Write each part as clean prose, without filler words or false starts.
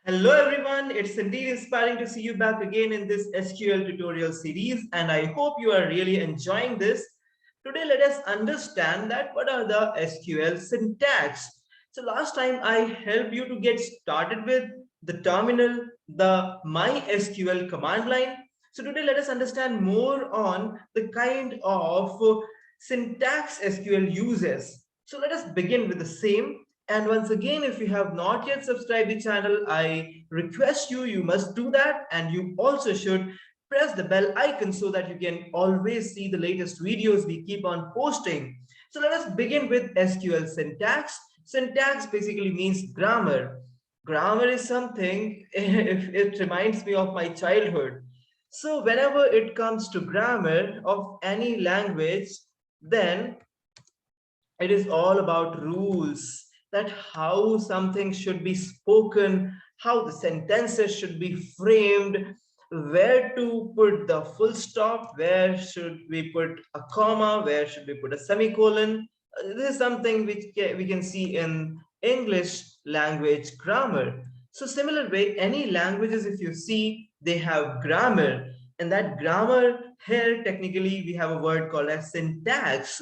Hello everyone, it's indeed inspiring to see you back again in this SQL tutorial series, and I hope you are really enjoying this. Today let us understand that what are the SQL syntax. So last time I helped you to get started with the terminal, the MySQL command line. So today let us understand more on the kind of syntax SQL uses. So let us begin with the same. And once again, if you have not yet subscribed the channel, I request you must do that. And you also should press the bell icon so that you can always see the latest videos we keep on posting. So let us begin with SQL syntax. Syntax basically means grammar. Grammar is something, if it reminds me of my childhood. So whenever it comes to grammar of any language, then it is all about rules, that how something should be spoken, how the sentences should be framed, where to put the full stop, where should we put a comma, where should we put a semicolon. This is something which we can see in English language grammar. So similar way, any languages, if you see, they have grammar, and that grammar here technically we have a word called as syntax.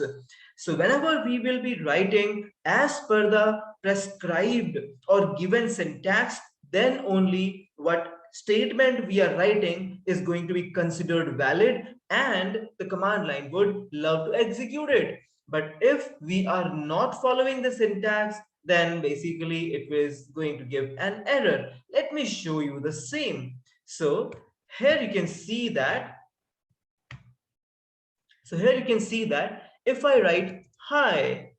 So whenever we will be writing as per the prescribed or given syntax, then only what statement we are writing is going to be considered valid and the command line would love to execute it. But if we are not following the syntax, then basically it is going to give an error. Let me show you the same. So here you can see that if I write hi,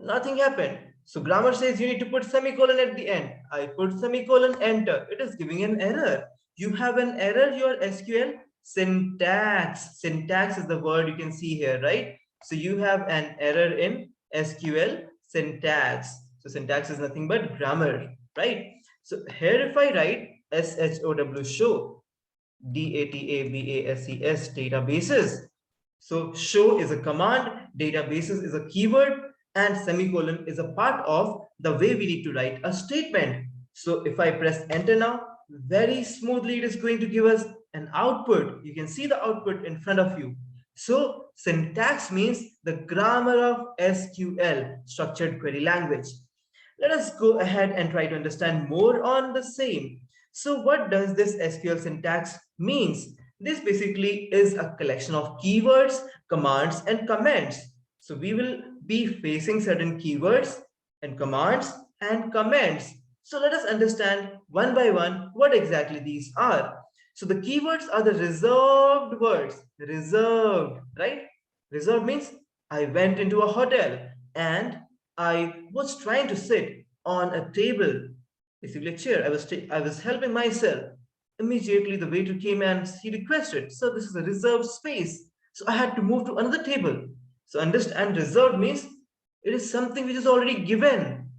nothing happened. So grammar says you need to put semicolon at the end. I put semicolon, enter. It is giving an error. You have an error, your SQL syntax. Syntax is the word you can see here, right? So you have an error in SQL syntax. So syntax is nothing but grammar, right? So here if I write show, DATABASES, databases. So show is a command, databases is a keyword, and semicolon is a part of the way we need to write a statement. So if I press enter now, very smoothly it is going to give us an output. You can see the output in front of you. So syntax means the grammar of SQL, structured query language. Let us go ahead and try to understand more on the same. So what does this SQL syntax means? This basically is a collection of keywords, commands, and comments. So we will be facing certain keywords and commands and comments. So let us understand one by one what exactly these are. So the keywords are the reserved words. Reserved, right? Reserved means I went into a hotel and I was trying to sit on a table, basically a chair. I was helping myself. Immediately the waiter came and he requested, so this is a reserved space. So I had to move to another table. So understand, reserved means it is something which is already given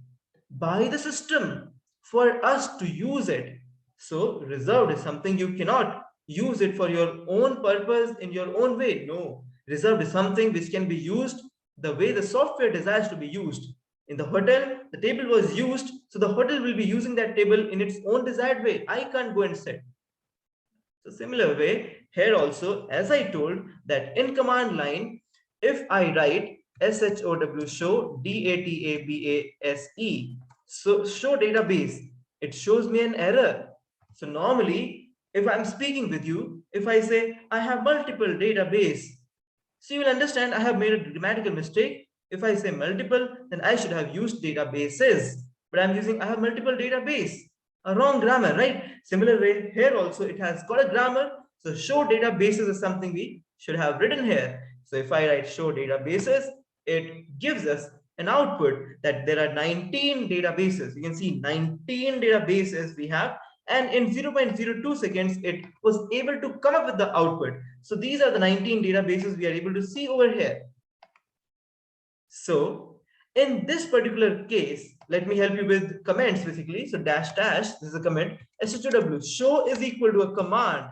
by the system for us to use it. So reserved is something you cannot use it for your own purpose in your own way. No, reserved is something which can be used the way the software desires to be used. In the hotel, the table was used, so the hotel will be using that table in its own desired way. I can't go and sit. So similar way, here also, as I told, that in command line, if I write show DATABASE, so show database, it shows me an error. So normally, if I'm speaking with you, if I say I have multiple database, so you will understand I have made a grammatical mistake. If I say multiple, then I should have used databases, but I'm using I have multiple database. A wrong grammar, right? Similar way here also it has got a grammar. So show databases is something we should have written here. So if I write show databases, it gives us an output that there are 19 databases. You can see 19 databases we have, and in 0.02 seconds it was able to come up with the output. So these are the 19 databases we are able to see over here. So in this particular case, let me help you with comments basically. So dash dash, this is a comment. Show is equal to a command.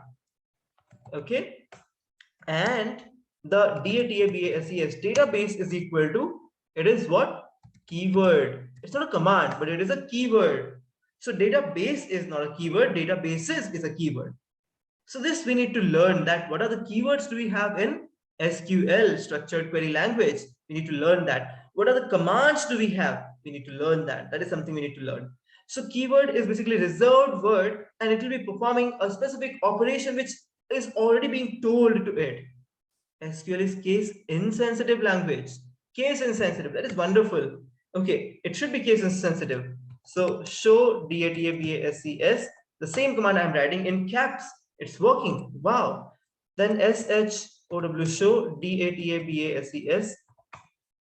Okay. And the DATABASES database is equal to, it is what? Keyword. It's not a command, but it is a keyword. So database is not a keyword, databases is a keyword. So this we need to learn that what are the keywords do we have in SQL, structured query language. We need to learn that. What are the commands do we have? We need to learn that. That is something we need to learn. So keyword is basically reserved word and it will be performing a specific operation which is already being told to it. SQL is case insensitive language. Case insensitive. That is wonderful. Okay, it should be case insensitive. So show database, the same command I'm writing in caps. It's working. Wow. Then show show database.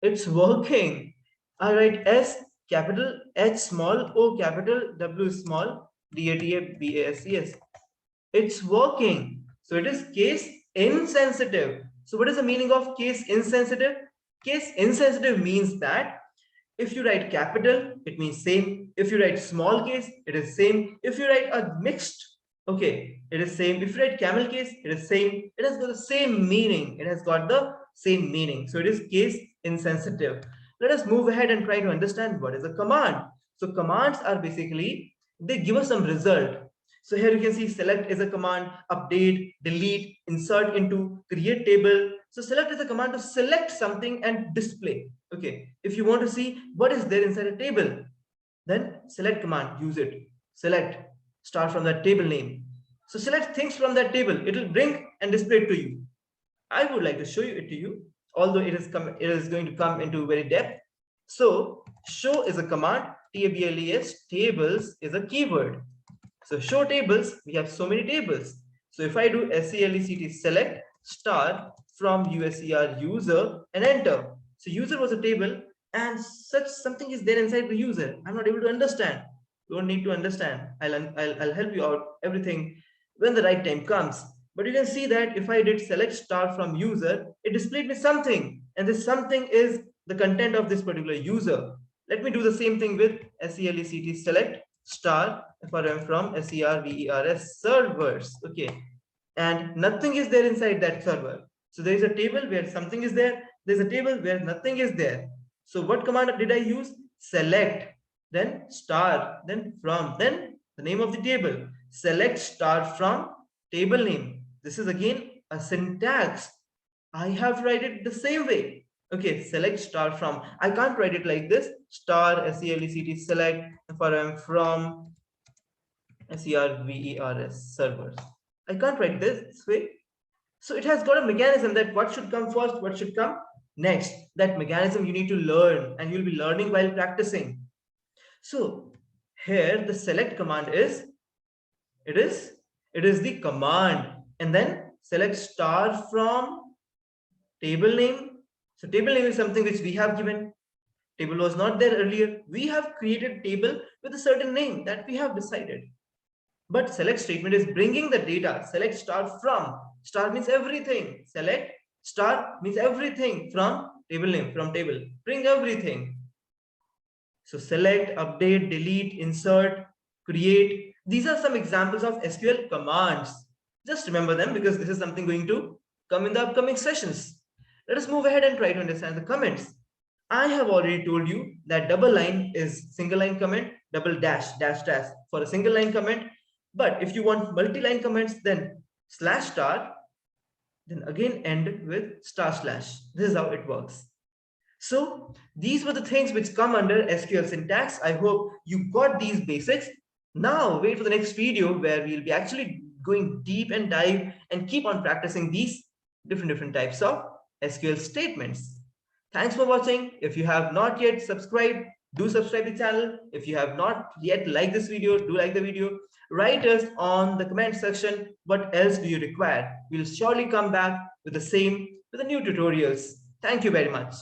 It's working. I write S capital, H small, O capital, W small, database. It's working. So it is case insensitive. So what is the meaning of case insensitive? Case insensitive means that if you write capital, it means same. If you write small case, it is same. If you write a mixed, okay, it is same. If you write camel case, it is same. It has got the same meaning. It has got the same meaning. So it is case insensitive. Let us move ahead and try to understand what is a command. So commands are basically, they give us some result. So here you can see select is a command, update, delete, insert into, create table. So select is a command to select something and display. Okay, if you want to see what is there inside a table, then select command, use it. Select, start from that table name. So select things from that table. It will bring and display it to you. I would like to show it to you, although it is going to come into very depth. So show is a command, tables, tables is a keyword. So show tables, we have so many tables. So if I do select star from USER user and enter. So user was a table and such something is there inside the user. I'm not able to understand. You don't need to understand. I'll help you out everything when the right time comes. But you can see that if I did select star from user, it displayed me something. And this something is the content of this particular user. Let me do the same thing with select star from servers servers. Okay, and nothing is there inside that server. So there is a table where something is there. There's a table where nothing is there. So what command did I use? Select, then star, then from, then the name of the table. Select star from table name. This is again a syntax. I have to write it the same way. Okay, select star from. I can't write it like this. Star select from servers. I can't write this way. So it has got a mechanism that what should come first, what should come next. That mechanism you need to learn, and you'll be learning while practicing. So here the select command is, it is the command, and then select star from table name. So table name is something which we have given. Table was not there earlier. We have created table with a certain name that we have decided. But select statement is bringing the data. Select star from. Star means everything. Select star means everything from table name, from table. Bring everything. So select, update, delete, insert, create. These are some examples of SQL commands. Just remember them because this is something going to come in the upcoming sessions. Let us move ahead and try to understand the comments. I have already told you that double line is single line comment, double dash, dash, dash for a single line comment. But if you want multi-line comments, then slash star, then again end with star slash. This is how it works. So these were the things which come under SQL syntax. I hope you got these basics. Now wait for the next video where we'll be actually going deep and dive and keep on practicing these different types of SQL statements. Thanks for watching. If you have not yet subscribed, do subscribe the channel. If you have not yet liked this video, do like the video. Write us on the comment section what else do you require. We'll surely come back with the new tutorials. Thank you very much.